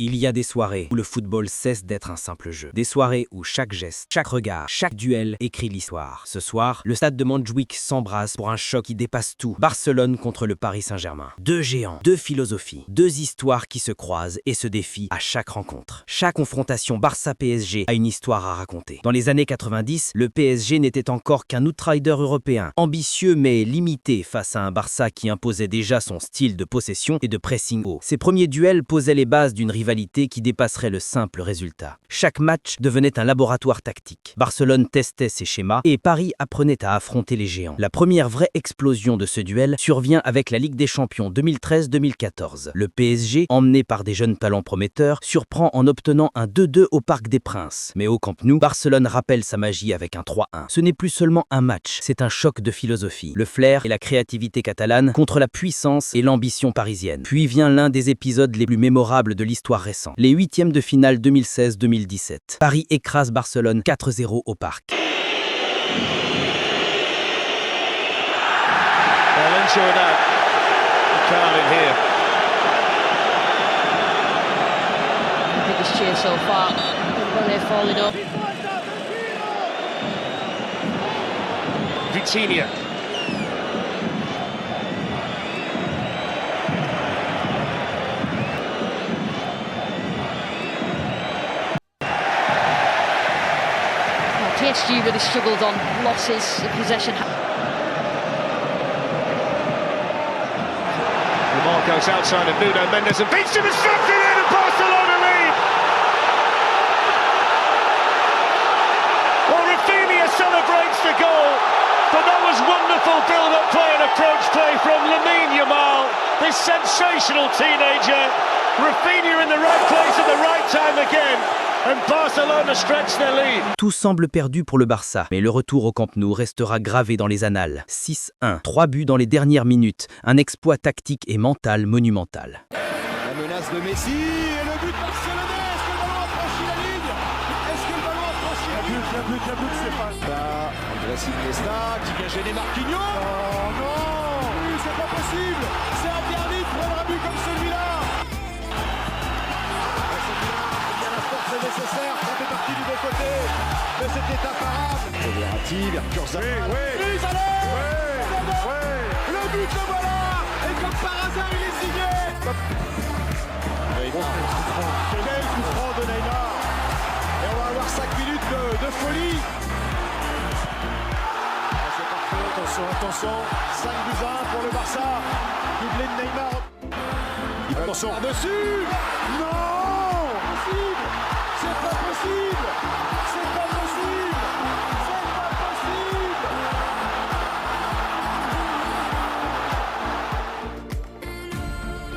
Il y a des soirées où le football cesse d'être un simple jeu. Des soirées où chaque geste, chaque regard, chaque duel écrit l'histoire. Ce soir, le stade de Montjuïc s'embrase pour un choc qui dépasse tout. Barcelone contre le Paris Saint-Germain. Deux géants, deux philosophies, deux histoires qui se croisent et se défient à chaque rencontre. Chaque confrontation Barça-PSG a une histoire à raconter. Dans les années 90, le PSG n'était encore qu'un outsider européen, ambitieux mais limité face à un Barça qui imposait déjà son style de possession et de pressing haut. Ces premiers duels posaient les bases d'une rivalité qui dépasserait le simple résultat. Chaque match devenait un laboratoire tactique. Barcelone testait ses schémas et Paris apprenait à affronter les géants. La première vraie explosion de ce duel survient avec la Ligue des Champions 2013-2014. Le PSG, emmené par des jeunes talents prometteurs, surprend en obtenant un 2-2 au Parc des Princes. Mais au Camp Nou, Barcelone rappelle sa magie avec un 3-1. Ce n'est plus seulement un match, c'est un choc de philosophie. Le flair et la créativité catalane contre la puissance et l'ambition parisienne. Puis vient l'un des épisodes les plus mémorables de l'histoire récente. Les huitièmes de finale 2016-2017. Paris écrase Barcelone 4-0 au Parc. Vitinha. PSG really struggled on losses of possession. Lamar goes outside of Nuno Mendes and beats him and struck it in and Barcelona lead. Well, Rafinha celebrates the goal, but that was wonderful build-up play and approach play from Lamine Yamal, this sensational teenager. Rafinha in the right place at the right time again. And Barcelona stretch their lead. Tout semble perdu pour le Barça, mais le retour au Camp Nou restera gravé dans les annales. 6-1, 3 buts dans les dernières minutes, un exploit tactique et mental monumental. La menace de Messi et le but barcelonais. Est-ce que le ballon a franchi la ligne? Est-ce que le ballon a franchi la ligne? La but, c'est pas ça. Andrés Iniesta qui vient gêner Marquinhos. Oh non, c'est pas possible. C'est interdit de prendre un but comme celui-là. C'est nécessaire, ça fait partie du bon côté, mais c'était imparable. Verratti, vers Kurzawa. Oui, le but le voilà, et comme par hasard il est signé. Quel coup franc de Neymar. Et on va avoir 5 minutes de folie. Ah, c'est parfait, attention, 5 buts 1 pour le Barça. Doublé de Neymar. Attention par-dessus. Non. C'est pas possible! C'est pas possible! C'est pas possible!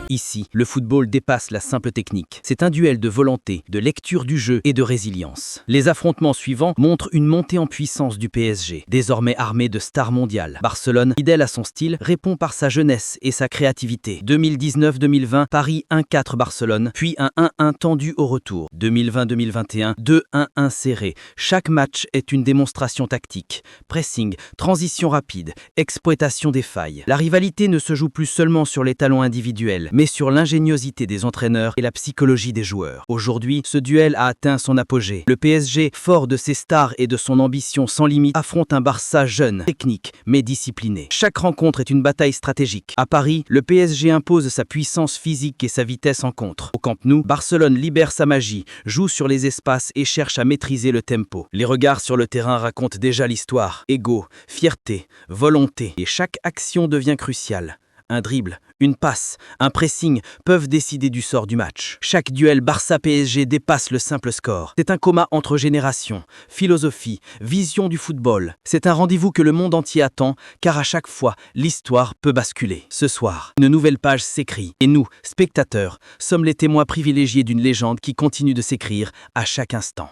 Ici, le football dépasse la simple technique. C'est un duel de volonté, de lecture du jeu et de résilience. Les affrontements suivants montrent une montée en puissance du PSG, désormais armé de stars mondiales. Barcelone, fidèle à son style, répond par sa jeunesse et sa créativité. 2019-2020, Paris 1-4 Barcelone, puis un 1-1 tendu au retour. 2020-2021, 2-1-1 serré. Chaque match est une démonstration tactique. Pressing, transition rapide, exploitation des failles. La rivalité ne se joue plus seulement sur les talents individuels, mais sur l'ingéniosité des entraîneurs et la psychologie des joueurs. Aujourd'hui, ce duel a atteint son apogée. Le PSG, fort de ses stars et de son ambition sans limite, affronte un Barça jeune, technique, mais discipliné. Chaque rencontre est une bataille stratégique. À Paris, le PSG impose sa puissance physique et sa vitesse en contre. Au Camp Nou, Barcelone libère sa magie, joue sur les espaces et cherche à maîtriser le tempo. Les regards sur le terrain racontent déjà l'histoire. Ego, fierté, volonté, et chaque action devient cruciale. Un dribble, une passe, un pressing peuvent décider du sort du match. Chaque duel Barça-PSG dépasse le simple score. C'est un combat entre générations, philosophie, vision du football. C'est un rendez-vous que le monde entier attend, car à chaque fois, l'histoire peut basculer. Ce soir, une nouvelle page s'écrit. Et nous, spectateurs, sommes les témoins privilégiés d'une légende qui continue de s'écrire à chaque instant.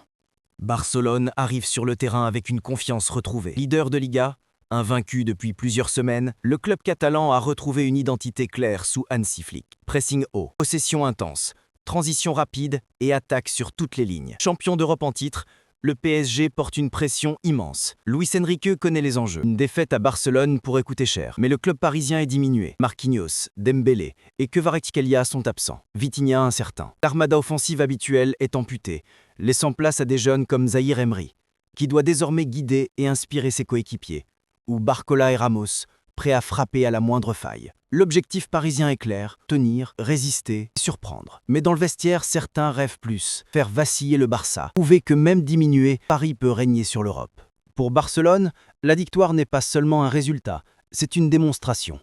Barcelone arrive sur le terrain avec une confiance retrouvée. Leader de Liga, invaincu depuis plusieurs semaines, le club catalan a retrouvé une identité claire sous Hansi Flick. Pressing haut, possession intense, transition rapide et attaque sur toutes les lignes. Champion d'Europe en titre, Le PSG porte une pression immense. Luis Enrique connaît les enjeux. Une défaite à Barcelone pourrait coûter cher. Mais le club parisien est diminué. Marquinhos, Dembélé et Kvaratskhelia sont absents. Vitinha incertain. L'armada offensive habituelle est amputée, laissant place à des jeunes comme Zahir Emery, qui doit désormais guider et inspirer ses coéquipiers, ou Barcola et Ramos, prêts à frapper à la moindre faille. L'objectif parisien est clair, tenir, résister, surprendre. Mais dans le vestiaire, certains rêvent plus, faire vaciller le Barça, prouver que même diminué, Paris peut régner sur l'Europe. Pour Barcelone, la victoire n'est pas seulement un résultat, c'est une démonstration.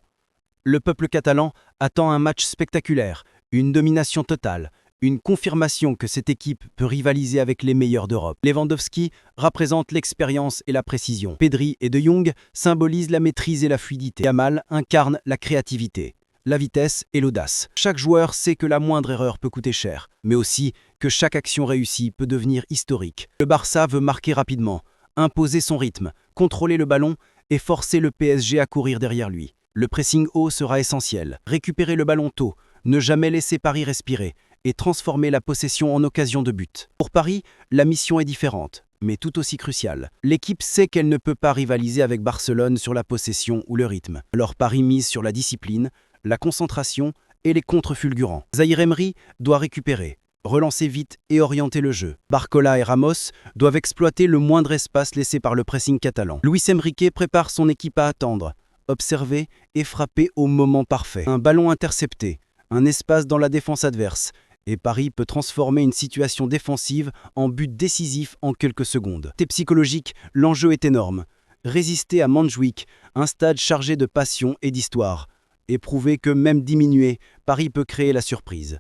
Le peuple catalan attend un match spectaculaire, une domination totale, une confirmation que cette équipe peut rivaliser avec les meilleurs d'Europe. Lewandowski représente l'expérience et la précision. Pedri et De Jong symbolisent la maîtrise et la fluidité. Yamal incarne la créativité, la vitesse et l'audace. Chaque joueur sait que la moindre erreur peut coûter cher, mais aussi que chaque action réussie peut devenir historique. Le Barça veut marquer rapidement, imposer son rythme, contrôler le ballon et forcer le PSG à courir derrière lui. Le pressing haut sera essentiel. Récupérer le ballon tôt, ne jamais laisser Paris respirer et transformer la possession en occasion de but. Pour Paris, la mission est différente, mais tout aussi cruciale. L'équipe sait qu'elle ne peut pas rivaliser avec Barcelone sur la possession ou le rythme. Alors Paris mise sur la discipline, la concentration et les contres fulgurants. Zahir Emery doit récupérer, relancer vite et orienter le jeu. Barcola et Ramos doivent exploiter le moindre espace laissé par le pressing catalan. Luis Enrique prépare son équipe à attendre, observer et frapper au moment parfait. Un ballon intercepté, un espace dans la défense adverse, et Paris peut transformer une situation défensive en but décisif en quelques secondes. Côté psychologique, l'enjeu est énorme. Résister à Montjuïc, un stade chargé de passion et d'histoire, et prouver que même diminué, Paris peut créer la surprise.